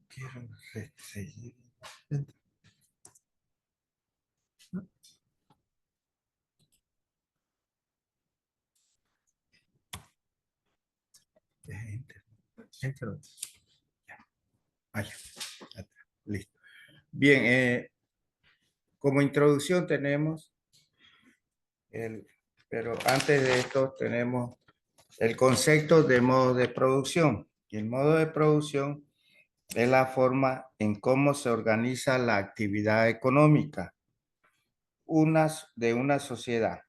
Quiero seguir. Enter. Ahí, listo. Bien, como introducción tenemos pero antes de esto tenemos el concepto de modo de producción. Y el modo de producción es la forma en cómo se organiza la actividad económica de una sociedad.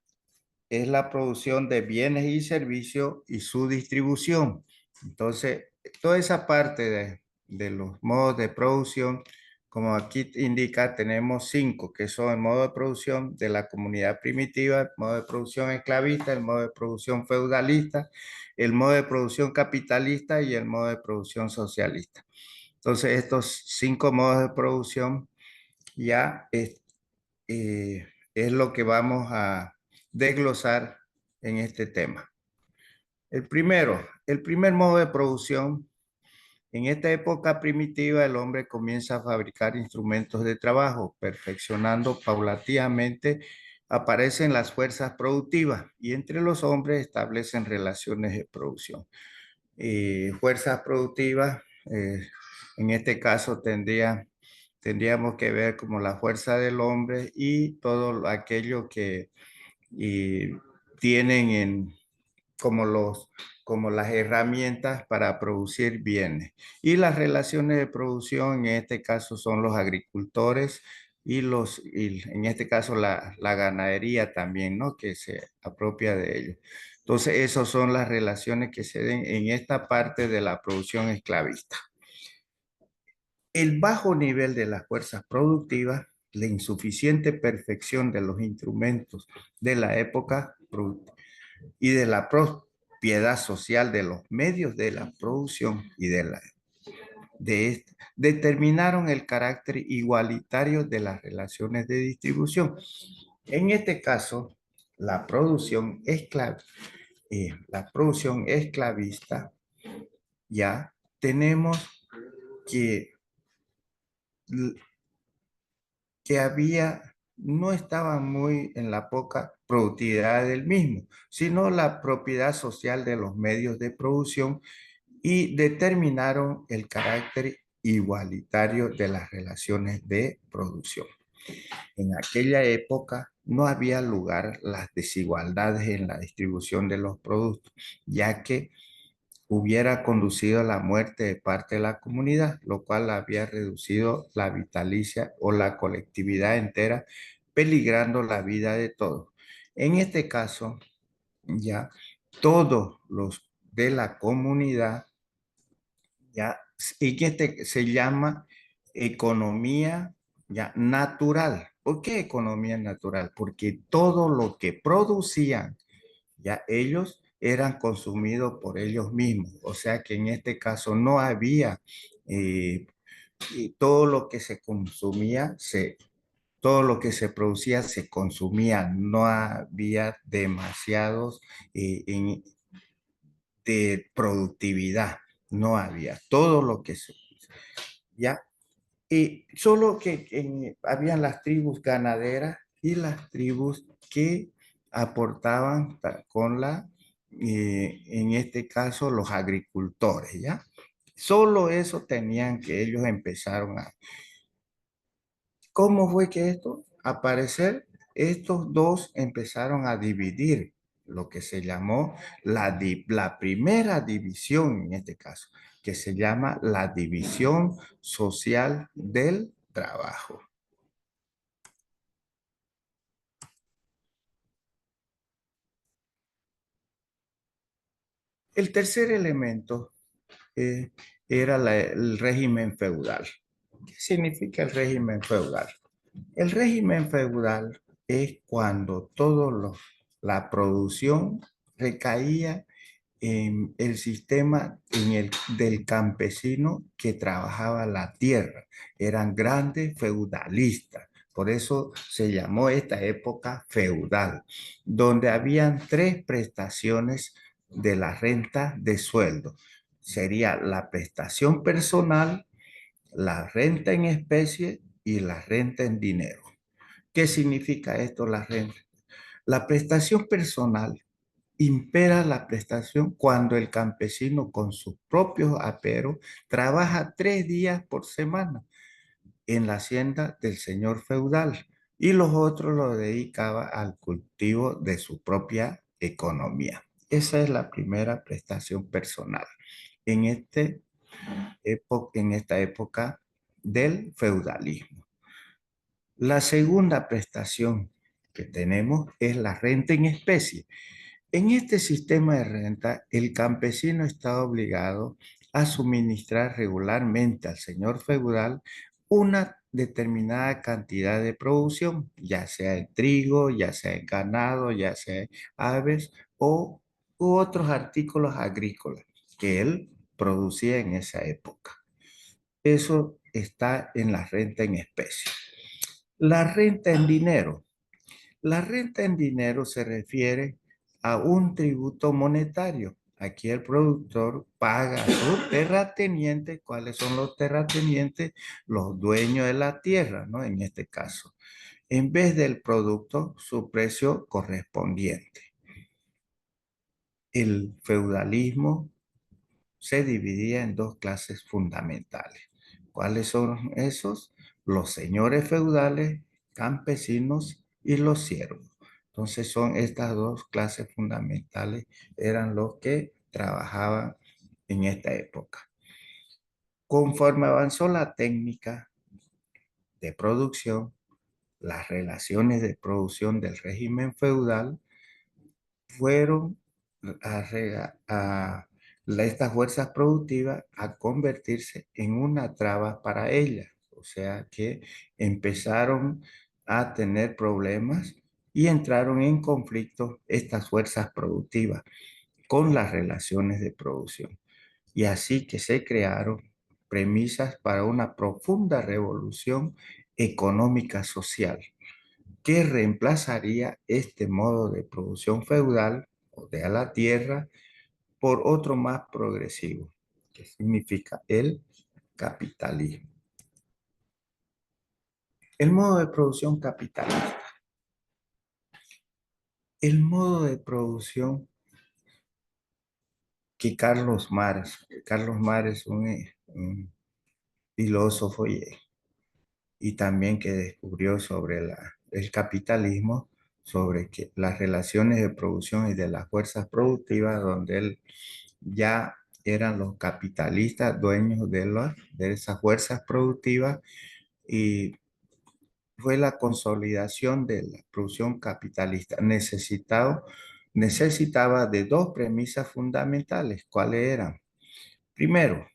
Es la producción de bienes y servicios y su distribución. Entonces, toda esa parte de los modos de producción, como aquí indica, tenemos 5, que son el modo de producción de la comunidad primitiva, el modo de producción esclavista, el modo de producción feudalista, el modo de producción capitalista y el modo de producción socialista. Entonces, estos 5 modos de producción ya es lo que vamos a desglosar en este tema. El primer modo de producción. En esta época primitiva, el hombre comienza a fabricar instrumentos de trabajo, perfeccionando paulatinamente aparecen las fuerzas productivas y entre los hombres establecen relaciones de producción. Fuerzas productivas, en este caso tendríamos que ver como la fuerza del hombre y todo aquello que tienen como las herramientas para producir bienes. Y las relaciones de producción en este caso son los agricultores y en este caso la ganadería también, ¿no? Que se apropia de ellos. Entonces, esas son las relaciones que se den en esta parte de la producción esclavista. El bajo nivel de las fuerzas productivas, la insuficiente perfección de los instrumentos de la época y de la propiedad social de los medios de la producción y determinaron el carácter igualitario de las relaciones de distribución. En este caso, la producción esclavista, ya tenemos que no estaba muy en la poca productividad del mismo, sino la propiedad social de los medios de producción y determinaron el carácter igualitario de las relaciones de producción. En aquella época no había lugar las desigualdades en la distribución de los productos, ya que hubiera conducido a la muerte de parte de la comunidad, lo cual había reducido la vitalicia o la colectividad entera, peligrando la vida de todos. En este caso, ya todos los de la comunidad, ya, y que se llama economía ya natural. ¿Por qué economía natural? Porque todo lo que producían ya ellos eran consumidos por ellos mismos. O sea que en este caso no había y todo lo que se consumía, todo lo que se producía se consumía. No había demasiados de productividad. No había todo lo que se ya. Y solo que habían las tribus ganaderas y las tribus que aportaban en este caso, los agricultores, ¿ya? Solo eso tenían que ellos empezaron a... ¿Cómo fue que esto? Aparecer, estos dos empezaron a dividir lo que se llamó la primera división en este caso, que se llama la división social del trabajo. El tercer elemento eh, era el régimen feudal. ¿Qué significa el régimen feudal? El régimen feudal es cuando la producción recaía en el sistema del campesino que trabajaba la tierra. Eran grandes feudalistas. Por eso se llamó esta época feudal, donde habían tres prestaciones de la renta de sueldo. Sería la prestación personal, la renta en especie y la renta en dinero. ¿Qué significa esto, la renta? La prestación personal impera la prestación cuando el campesino con sus propios aperos trabaja 3 días por semana en la hacienda del señor feudal y los otros lo dedicaba al cultivo de su propia economía. Esa es la primera prestación personal en, en esta época del feudalismo. La segunda prestación que tenemos es la renta en especie. En este sistema de renta, el campesino está obligado a suministrar regularmente al señor feudal una determinada cantidad de producción, ya sea en trigo, ya sea en ganado, ya sea en aves u otros artículos agrícolas que él producía en esa época. Eso está en la renta en especie. La renta en dinero. La renta en dinero se refiere a un tributo monetario. Aquí el productor paga a sus terratenientes. ¿Cuáles son los terratenientes? Los dueños de la tierra, ¿no? En este caso. En vez del producto, su precio correspondiente. El feudalismo se dividía en dos clases fundamentales. ¿Cuáles son esos? Los señores feudales, campesinos y los siervos. Entonces son estas dos clases fundamentales, eran los que trabajaban en esta época. Conforme avanzó la técnica de producción, las relaciones de producción del régimen feudal fueron estas fuerzas productivas a convertirse en una traba para ellas. O sea que empezaron a tener problemas y entraron en conflicto estas fuerzas productivas con las relaciones de producción. Y así que se crearon premisas para una profunda revolución económica social que reemplazaría este modo de producción feudal o de a la tierra por otro más progresivo, que significa el capitalismo. El modo de producción capitalista. El modo de producción que Carlos Mares, un filósofo y también que descubrió sobre el capitalismo, sobre que las relaciones de producción y de las fuerzas productivas, donde él ya eran los capitalistas dueños de esas fuerzas productivas y fue la consolidación de la producción capitalista. Necesitaba de dos premisas fundamentales. ¿Cuáles eran? Primero,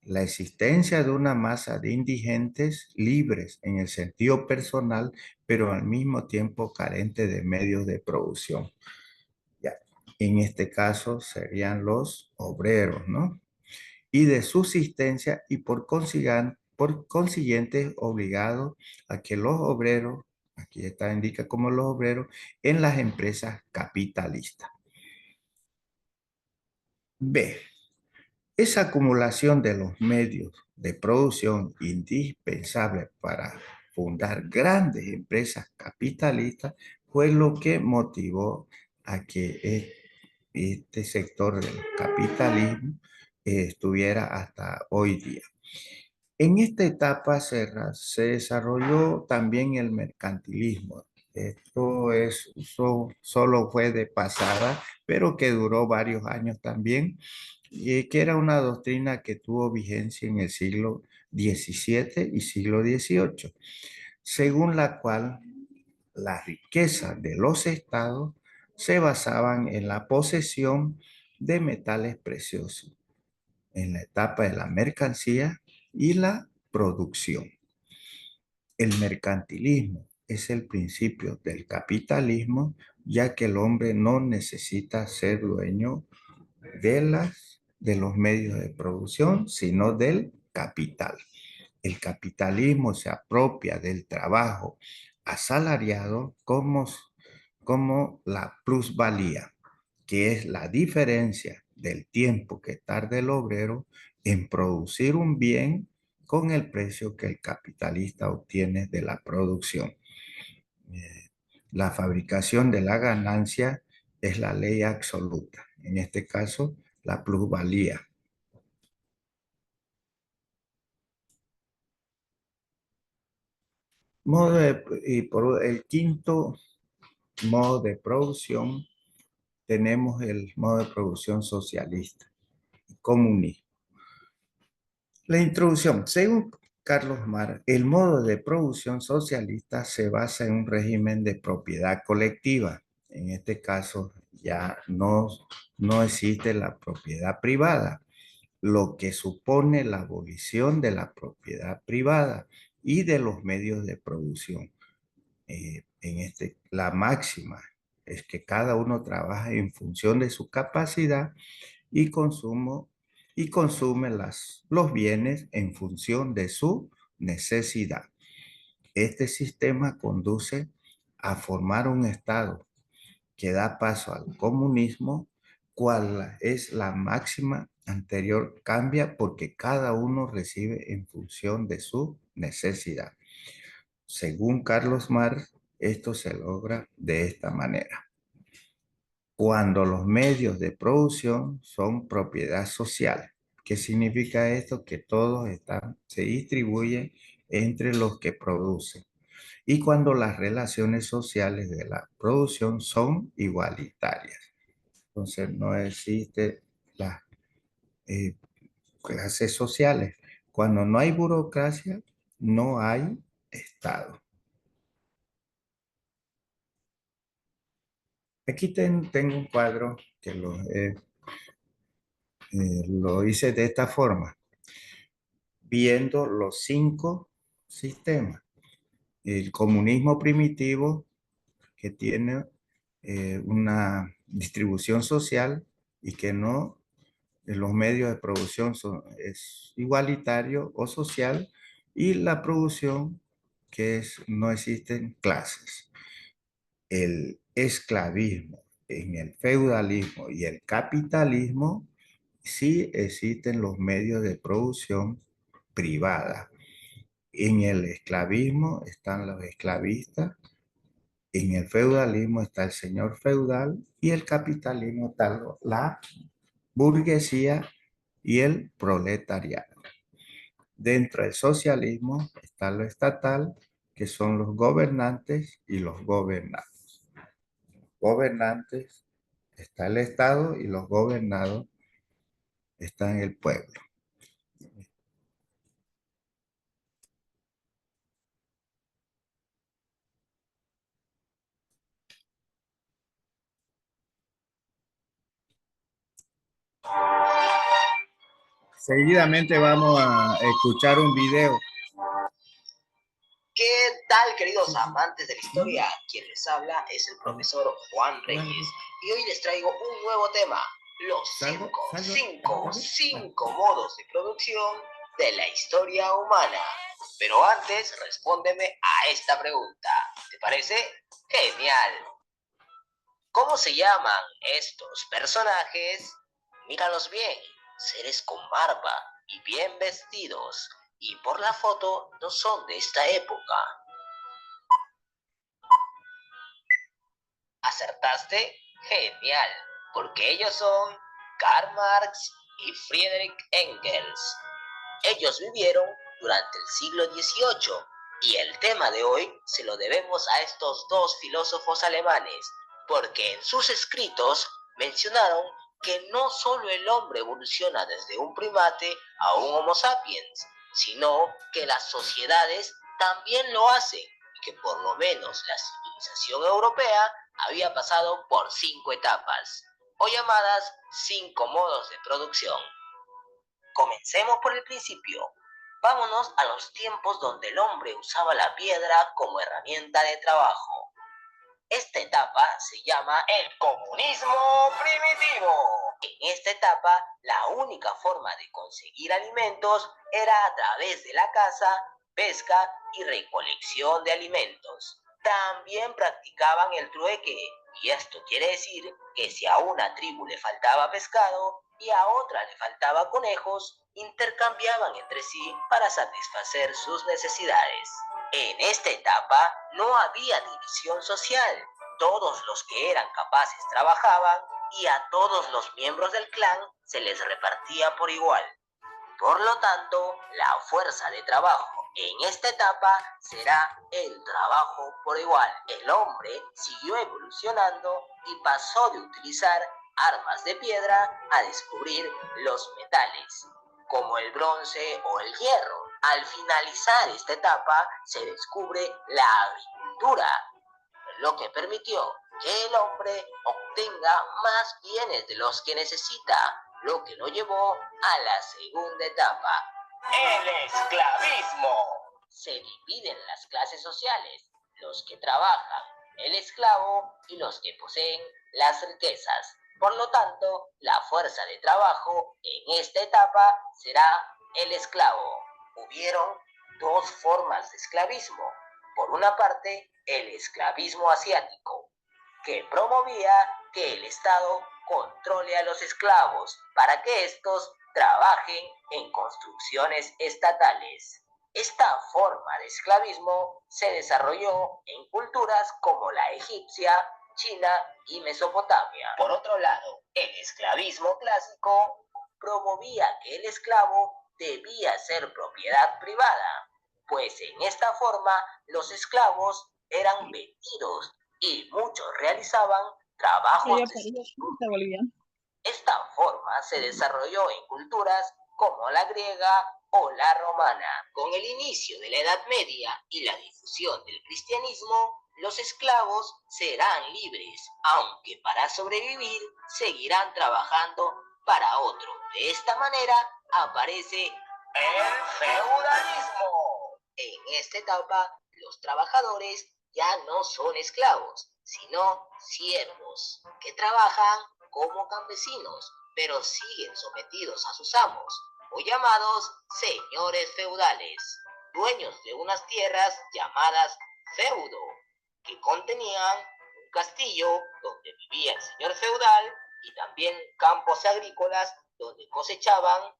la existencia de una masa de indigentes libres en el sentido personal, pero al mismo tiempo carente de medios de producción. Ya, en este caso serían los obreros, ¿no? Y de subsistencia y por consiguiente obligado a que los obreros, aquí está indica como los obreros, en las empresas capitalistas. B. Esa acumulación de los medios de producción indispensables para fundar grandes empresas capitalistas fue lo que motivó a que este sector del capitalismo estuviera hasta hoy día. En esta etapa se desarrolló también el mercantilismo. Solo fue de pasada, pero que duró varios años también, y que era una doctrina que tuvo vigencia en el siglo XVII y siglo XVIII, según la cual la riqueza de los estados se basaban en la posesión de metales preciosos en la etapa de la mercancía y la producción. El mercantilismo es el principio del capitalismo, ya que el hombre no necesita ser dueño de los medios de producción, sino del capital. El capitalismo se apropia del trabajo asalariado como la plusvalía, que es la diferencia del tiempo que tarda el obrero en producir un bien con el precio que el capitalista obtiene de la producción. Eh, la fabricación de la ganancia es la ley absoluta, en este caso la plusvalía. Y por el quinto modo de producción tenemos el modo de producción socialista, comunista. La introducción. Según Carlos Marx, el modo de producción socialista se basa en un régimen de propiedad colectiva. En este caso ya no existe la propiedad privada, lo que supone la abolición de la propiedad privada y de los medios de producción. La máxima es que cada uno trabaja en función de su capacidad y consume los bienes en función de su necesidad. Este sistema conduce a formar un Estado que da paso al comunismo, cual es la máxima anterior, cambia porque cada uno recibe en función de su necesidad. Según Carlos Marx, esto se logra de esta manera. Cuando los medios de producción son propiedad social. ¿Qué significa esto? Que todos se distribuyen entre los que producen. Y cuando las relaciones sociales de la producción son igualitarias. Entonces no existe las eh, clases sociales. Cuando no hay burocracia, no hay Estado. Aquí tengo un cuadro que lo hice de esta forma, viendo los 5 sistemas. El comunismo primitivo, que tiene una distribución social y que no, los medios de producción es igualitario o social, y la producción no existen clases. El esclavismo, en el feudalismo y el capitalismo, sí existen los medios de producción privada. En el esclavismo están los esclavistas, en el feudalismo está el señor feudal y el capitalismo está la burguesía y el proletariado. Dentro del socialismo está lo estatal, que son los gobernantes y los gobernados. Gobernantes está el Estado y los gobernados están el pueblo. Seguidamente vamos a escuchar un video. ¿Qué tal, queridos amantes de la historia? Quien les habla es el profesor Juan Reyes y hoy les traigo un nuevo tema, los cinco modos de producción de la historia humana. Pero antes, respóndeme a esta pregunta. ¿Te parece? Genial. ¿Cómo se llaman estos personajes? Míralos bien, seres con barba y bien vestidos, y por la foto no son de esta época. ¿Acertaste? Genial, porque ellos son Karl Marx y Friedrich Engels. Ellos vivieron durante el siglo XVIII y el tema de hoy se lo debemos a estos dos filósofos alemanes, porque en sus escritos mencionaron que no solo el hombre evoluciona desde un primate a un Homo sapiens, sino que las sociedades también lo hacen y que por lo menos la civilización europea había pasado por 5 etapas, o llamadas 5 modos de producción. Comencemos por el principio. Vámonos a los tiempos donde el hombre usaba la piedra como herramienta de trabajo. Esta etapa se llama el comunismo primitivo. En esta etapa, la única forma de conseguir alimentos era a través de la caza, pesca y recolección de alimentos. También practicaban el trueque, y esto quiere decir que si a una tribu le faltaba pescado y a otra le faltaba conejos, intercambiaban entre sí para satisfacer sus necesidades. En esta etapa no había división social. Todos los que eran capaces trabajaban y a todos los miembros del clan se les repartía por igual. Por lo tanto, la fuerza de trabajo en esta etapa será el trabajo por igual. El hombre siguió evolucionando y pasó de utilizar armas de piedra a descubrir los metales, como el bronce o el hierro. Al finalizar esta etapa se descubre la agricultura, lo que permitió que el hombre obtenga más bienes de los que necesita, lo que lo llevó a la segunda etapa, el esclavismo. Se dividen las clases sociales, los que trabajan, el esclavo y los que poseen las riquezas. Por lo tanto, la fuerza de trabajo en esta etapa será el esclavo. Hubieron dos formas de esclavismo. Por una parte, el esclavismo asiático, que promovía que el Estado controle a los esclavos para que estos trabajen en construcciones estatales. Esta forma de esclavismo se desarrolló en culturas como la egipcia, China y Mesopotamia. Por otro lado, el esclavismo clásico promovía que el esclavo debía ser propiedad privada, pues en esta forma los esclavos eran vendidos y muchos realizaban trabajos de... Esta forma se desarrolló en culturas como la griega o la romana. Con el inicio de la Edad Media y la difusión del cristianismo, los esclavos serán libres, aunque para sobrevivir seguirán trabajando para otro. De esta manera aparece el feudalismo. En esta etapa, los trabajadores ya no son esclavos, sino siervos, que trabajan como campesinos, pero siguen sometidos a sus amos, o llamados señores feudales, dueños de unas tierras llamadas feudo, que contenían un castillo donde vivía el señor feudal y también campos agrícolas donde cosechaban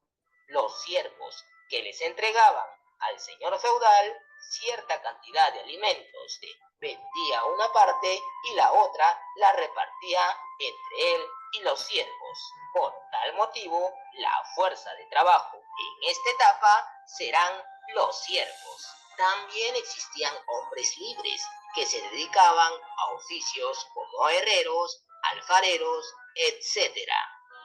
los siervos, que les entregaban al señor feudal cierta cantidad de alimentos. Vendía una parte y la otra la repartía entre él y los siervos. Por tal motivo, la fuerza de trabajo en esta etapa serán los siervos. También existían hombres libres que se dedicaban a oficios como herreros, alfareros, etc.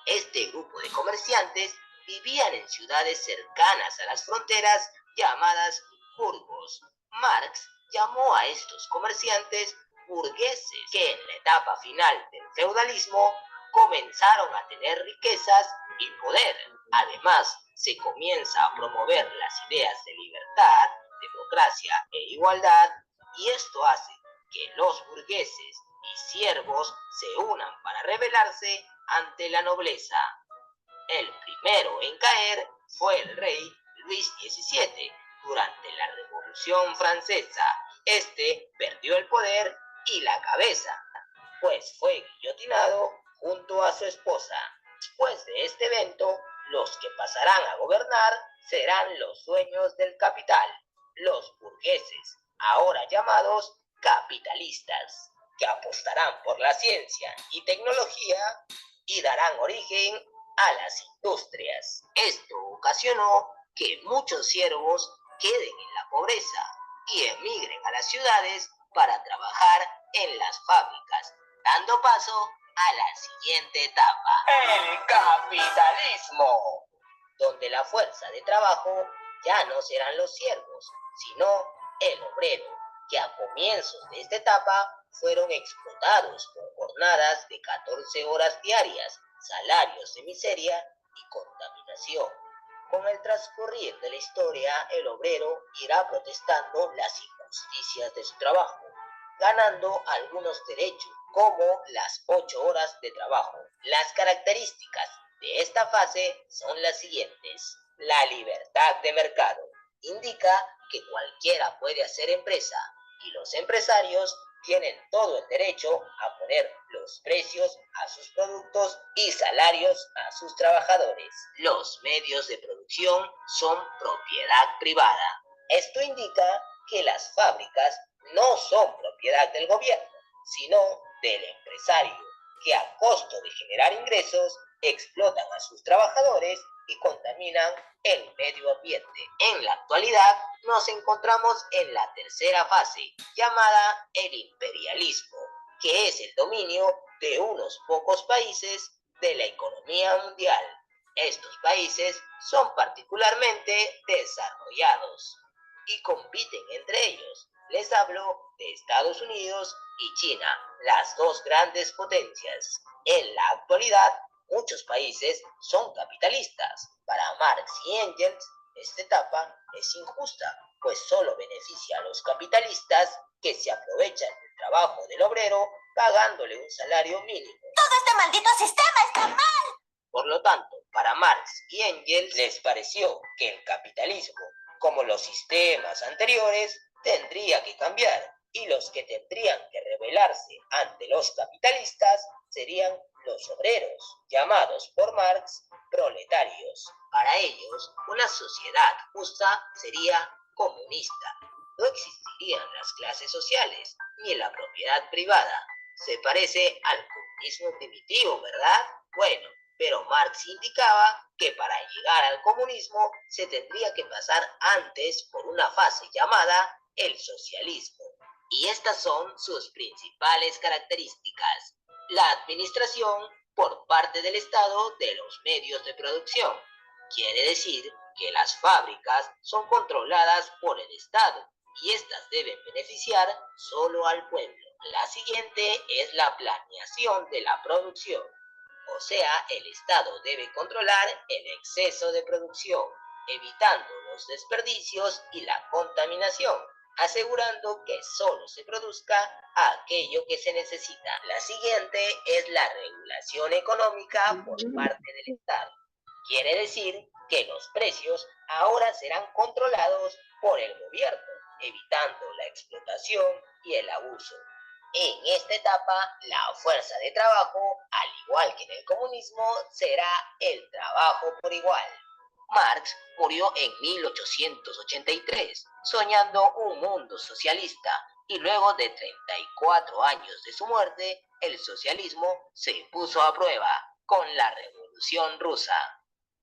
Este grupo de comerciantes vivían en ciudades cercanas a las fronteras llamadas burgos. Marx llamó a estos comerciantes burgueses, que en la etapa final del feudalismo comenzaron a tener riquezas y poder. Además, se comienza a promover las ideas de libertad, democracia e igualdad, y esto hace que los burgueses y siervos se unan para rebelarse ante la nobleza. El primero en caer fue el rey Luis XVII durante la Revolución Francesa. Este perdió el poder y la cabeza, pues fue guillotinado junto a su esposa. Después de este evento, los que pasarán a gobernar serán los dueños del capital, los burgueses, ahora llamados capitalistas, que apostarán por la ciencia y tecnología y darán origen a las industrias. Esto ocasionó que muchos siervos queden en la pobreza y emigren a las ciudades para trabajar en las fábricas, dando paso a la siguiente etapa, el capitalismo, donde la fuerza de trabajo ya no serán los siervos, sino el obrero, que a comienzos de esta etapa fueron explotados con jornadas de 14 horas diarias, salarios de miseria y contaminación. Con el transcurrir de la historia, el obrero irá protestando las injusticias de su trabajo, ganando algunos derechos, como las 8 horas de trabajo. Las características de esta fase son las siguientes. La libertad de mercado indica que cualquiera puede hacer empresa y los empresarios tienen todo el derecho a poner los precios a sus productos y salarios a sus trabajadores. Los medios de producción son propiedad privada. Esto indica que las fábricas no son propiedad del gobierno, sino del empresario, que a costo de generar ingresos explotan a sus trabajadores y contaminan el medio ambiente. En la actualidad nos encontramos en la tercera fase, llamada el imperialismo, que es el dominio de unos pocos países de la economía mundial. Estos países son particularmente desarrollados y compiten entre ellos. Les hablo de Estados Unidos y China, las dos grandes potencias. En la actualidad, muchos países son capitalistas. Para Marx y Engels, esta etapa es injusta, pues solo beneficia a los capitalistas que se aprovechan del trabajo del obrero pagándole un salario mínimo. ¡Todo este maldito sistema está mal! Por lo tanto, para Marx y Engels les pareció que el capitalismo, como los sistemas anteriores, tendría que cambiar y los que tendrían que rebelarse ante los capitalistas serían los obreros, llamados por Marx proletarios. Para ellos, una sociedad justa sería comunista. No existirían las clases sociales ni la propiedad privada. Se parece al comunismo primitivo, ¿verdad? Bueno, pero Marx indicaba que para llegar al comunismo se tendría que pasar antes por una fase llamada el socialismo. Y estas son sus principales características. La administración por parte del Estado de los medios de producción. Quiere decir que las fábricas son controladas por el Estado y estas deben beneficiar solo al pueblo. La siguiente es la planeación de la producción. O sea, el Estado debe controlar el exceso de producción, evitando los desperdicios y la contaminación, asegurando que solo se produzca aquello que se necesita. La siguiente es la regulación económica por parte del Estado. Quiere decir que los precios ahora serán controlados por el gobierno, evitando la explotación y el abuso. En esta etapa, la fuerza de trabajo, al igual que en el comunismo, será el trabajo por igual. Marx murió en 1883, soñando un mundo socialista, y luego de 34 años de su muerte, el socialismo se puso a prueba con la Revolución Rusa.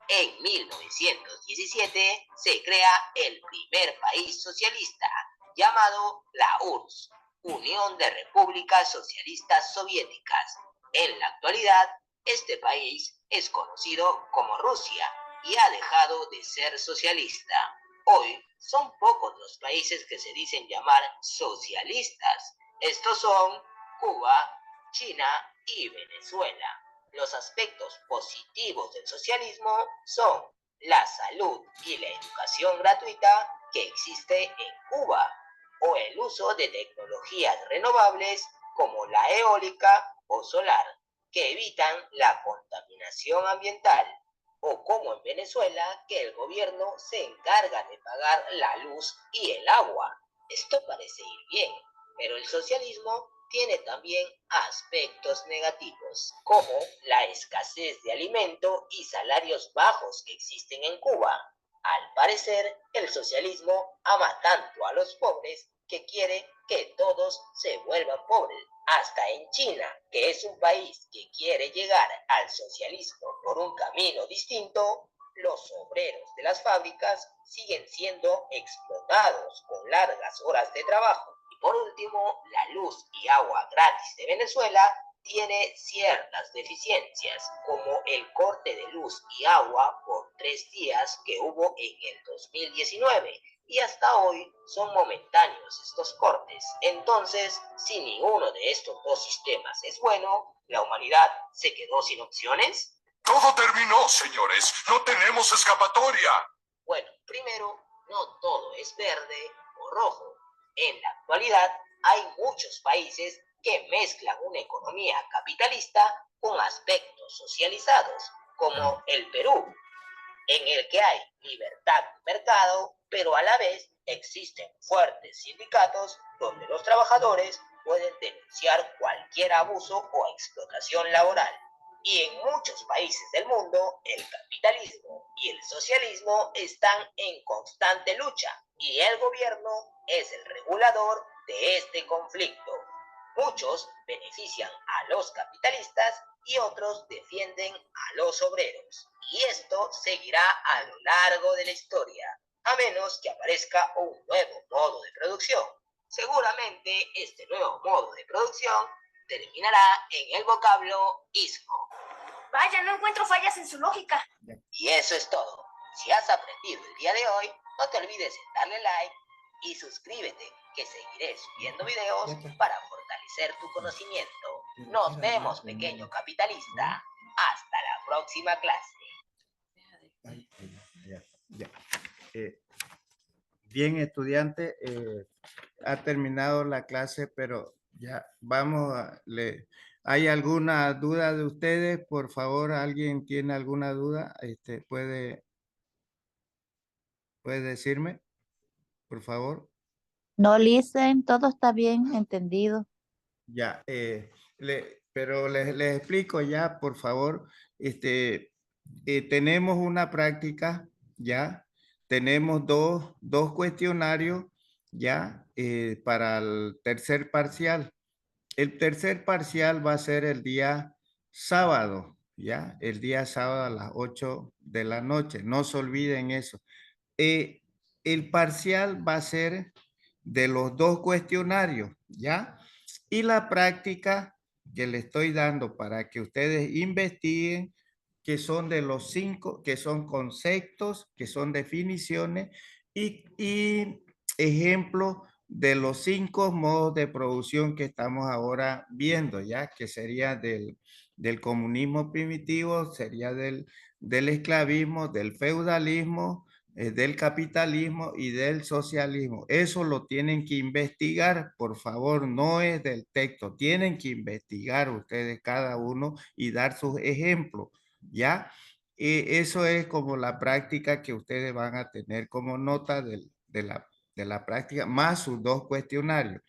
En 1917 se crea el primer país socialista, llamado la URSS, Unión de Repúblicas Socialistas Soviéticas. En la actualidad, este país es conocido como Rusia y ha dejado de ser socialista. Hoy son pocos los países que se dicen llamar socialistas. Estos son Cuba, China y Venezuela. Los aspectos positivos del socialismo son la salud y la educación gratuita que existe en Cuba, o el uso de tecnologías renovables como la eólica o solar, que evitan la contaminación ambiental, o como en Venezuela, que el gobierno se encarga de pagar la luz y el agua. Esto parece ir bien, pero el socialismo tiene también aspectos negativos, como la escasez de alimento y salarios bajos que existen en Cuba. Al parecer, el socialismo ama tanto a los pobres que quiere que todos se vuelvan pobres. Hasta en China, que es un país que quiere llegar al socialismo por un camino distinto, los obreros de las fábricas siguen siendo explotados con largas horas de trabajo. Y por último, la luz y agua gratis de Venezuela tiene ciertas deficiencias, como el corte de luz y agua por 3 días que hubo en el 2019, y hasta hoy son momentáneos estos cortes. Entonces, si ninguno de estos dos sistemas es bueno, ¿la humanidad se quedó sin opciones? Todo terminó, señores. No tenemos escapatoria. Bueno, primero, no todo es verde o rojo. En la actualidad hay muchos países que mezclan una economía capitalista con aspectos socializados, como el Perú, en el que hay libertad de mercado, pero a la vez existen fuertes sindicatos donde los trabajadores pueden denunciar cualquier abuso o explotación laboral. Y en muchos países del mundo, el capitalismo y el socialismo están en constante lucha y el gobierno es el regulador de este conflicto. Muchos benefician a los capitalistas y otros defienden a los obreros. Y esto seguirá a lo largo de la historia, a menos que aparezca un nuevo modo de producción. Seguramente este nuevo modo de producción terminará en el vocablo ismo. Vaya, no encuentro fallas en su lógica. Y eso es todo. Si has aprendido el día de hoy, no te olvides de darle like y suscríbete, que seguiré subiendo videos para fortalecer tu conocimiento. Nos vemos, pequeño capitalista. Hasta la próxima clase. Ya. Bien, estudiante, ha terminado la clase, pero ya vamos a... ¿Hay alguna duda de ustedes? Por favor, ¿alguien tiene alguna duda? ¿Puede decirme, por favor? No, listen, todo está bien entendido. Ya, pero les explico ya, por favor. Tenemos una práctica, ya. Tenemos dos cuestionarios, ya, para el tercer parcial. El tercer parcial va a ser el día sábado, ya, el día sábado a las 8 de la noche. No se olviden eso. El parcial va a ser de los dos cuestionarios, ¿ya? Y la práctica que le estoy dando para que ustedes investiguen, que son de los 5, que son conceptos, que son definiciones y ejemplos de los 5 modos de producción que estamos ahora viendo, ¿ya? Que sería del comunismo primitivo, sería del esclavismo, del feudalismo, del capitalismo y del socialismo. Eso lo tienen que investigar, por favor, no es del texto. Tienen que investigar ustedes cada uno y dar sus ejemplos, ¿ya? Eso es como la práctica que ustedes van a tener como nota de la práctica, más sus dos cuestionarios.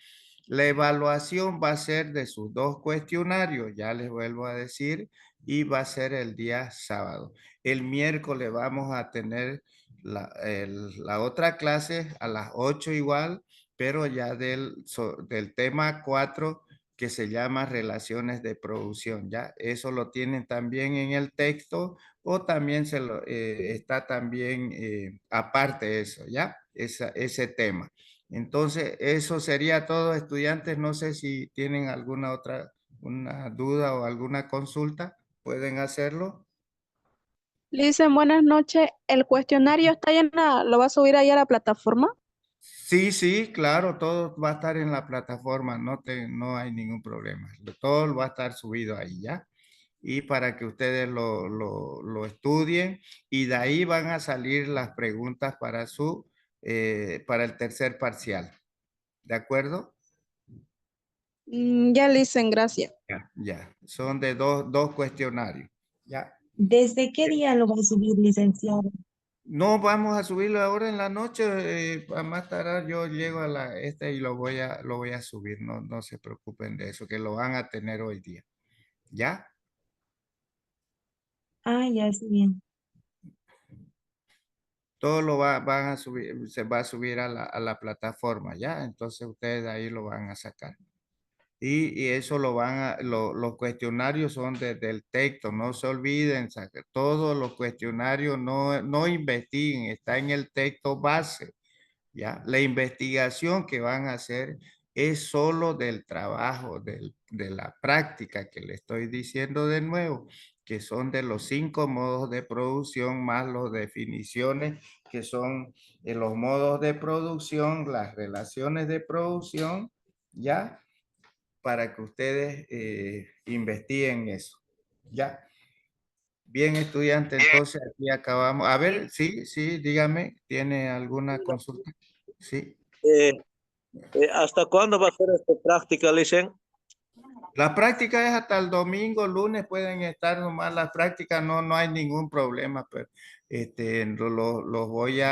La evaluación va a ser de sus dos cuestionarios, ya les vuelvo a decir, y va a ser el día sábado. El miércoles vamos a tener la otra clase a las 8 igual, pero ya del tema 4 que se llama relaciones de producción, ¿ya? Eso lo tienen también en el texto o también está también aparte de eso, ¿ya? Ese tema. Entonces, eso sería todo, estudiantes. No sé si tienen alguna otra una duda o alguna consulta, pueden hacerlo. Listen, buenas noches. ¿El cuestionario está llena? ¿Lo va a subir ahí a la plataforma? Sí, sí, claro, todo va a estar en la plataforma, no hay ningún problema. Todo va a estar subido ahí, ¿ya? Y para que ustedes lo estudien y de ahí van a salir las preguntas para el tercer parcial. ¿De acuerdo? Ya, listen, gracias. Ya. Son de dos cuestionarios. Ya. ¿Desde qué día lo va a subir, licenciado? No vamos a subirlo ahora en la noche. A más tardar yo llego a y lo voy a subir. No se preocupen de eso, que lo van a tener hoy día. ¿Ya? Ah, ya, sí, bien. Todo van a subir, se va a subir a la plataforma, ¿ya? Entonces ustedes ahí lo van a sacar. Y eso los cuestionarios son del texto, no se olviden, todos los cuestionarios no investiguen, está en el texto base, ¿ya? La investigación que van a hacer es solo del trabajo, de la práctica que le estoy diciendo de nuevo, que son de los 5 modos de producción más las definiciones que son los modos de producción, las relaciones de producción, ¿ya? Para que ustedes investiguen eso, ¿ya? Bien, estudiante, entonces aquí acabamos. A ver, sí, dígame, ¿tiene alguna consulta? Sí. ¿Hasta cuándo va a ser esta práctica, Licen? La práctica es hasta el domingo, lunes pueden estar nomás las prácticas, no hay ningún problema, pero los voy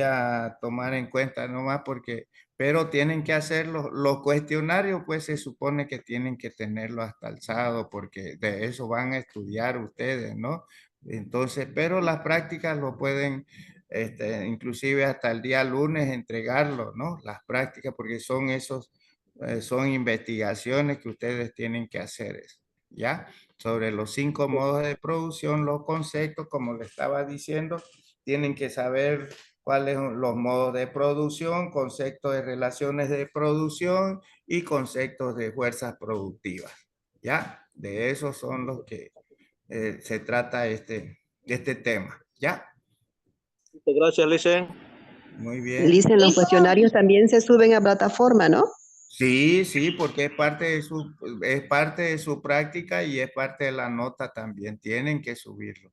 a tomar en cuenta nomás porque, pero tienen que hacer los cuestionarios, pues se supone que tienen que tenerlo hasta el sábado porque de eso van a estudiar ustedes, ¿no? Entonces, pero las prácticas lo pueden, inclusive hasta el día lunes entregarlo, ¿no? Las prácticas porque son son investigaciones que ustedes tienen que hacer, ¿ya? Sobre los 5 modos de producción, los conceptos, como le estaba diciendo, tienen que saber cuáles son los modos de producción, conceptos de relaciones de producción y conceptos de fuerzas productivas, ¿ya? De esos son los que se trata este tema, ¿ya? Gracias, Licen. Muy bien. Dicen, los cuestionarios también se suben a plataforma, ¿no? Sí, sí, porque es parte de su práctica y es parte de la nota también. Tienen que subirlo.